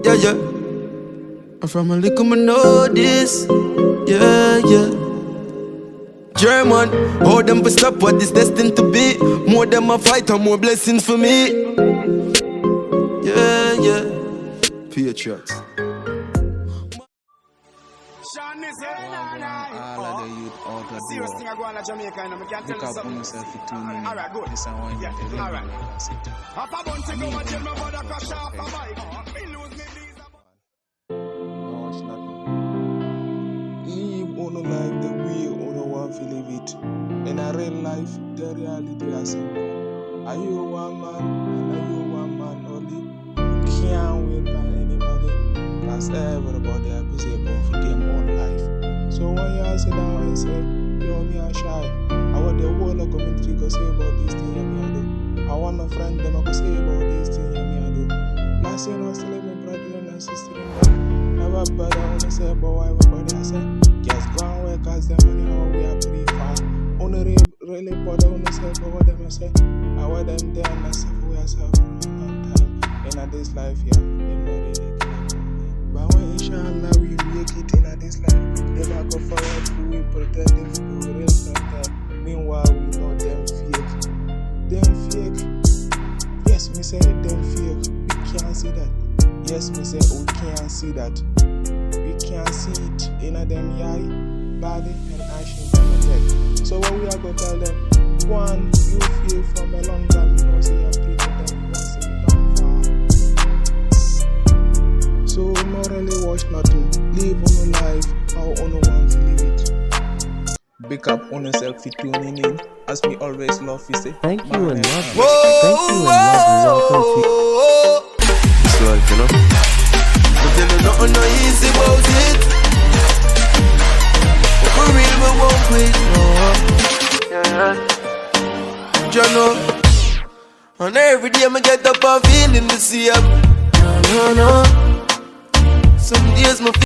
Yeah, yeah. I'm from a little man know this. Yeah, yeah. German, how them for stop what is destined to be. More them a fight and more blessings for me. Yeah, yeah. Patriots. All of the youth out of the world. Look up on yourself for 2 minutes. This is one of the live on life the way on want to live it. In a real life, the reality is simple. Are you one man and are you one man only? Can't wait by anybody. Cause everybody are busy about for their own life. So when you sit down and say, yo, me a shy, I want the whole community to say about this thing and me I do. I want my friend them to say about this thing and me I do. Last year I was telling my brother and sister never better when I say about everybody I say, just go and work as the money how we are pretty far. Only really bother when I say about them I say, I want them there and I say for yourself for a long time. And at this life here, they not really care. But when inshallah we make it in this life, they not go forward to we pretend if we real sometime. Meanwhile we know them fake. Them fake. Yes, me say them fake. We can't see that. Yes, me say we can't see that. We can't see it in them eye, body and action from the head. So what we are going to tell them, one, you feel from a long time, you know, say you pray for them, you want to say down far. So not really watch nothing. Live on your life, how on you want to live it. Big up on yourself for tuning in. As we always love, we say thank you and love. Thank you and love. It's life, you know. But then there's nothing no easy about it. But for real, we won't quit, no. Yeah. You know. And every day I get up and feeling the same. No. Some days my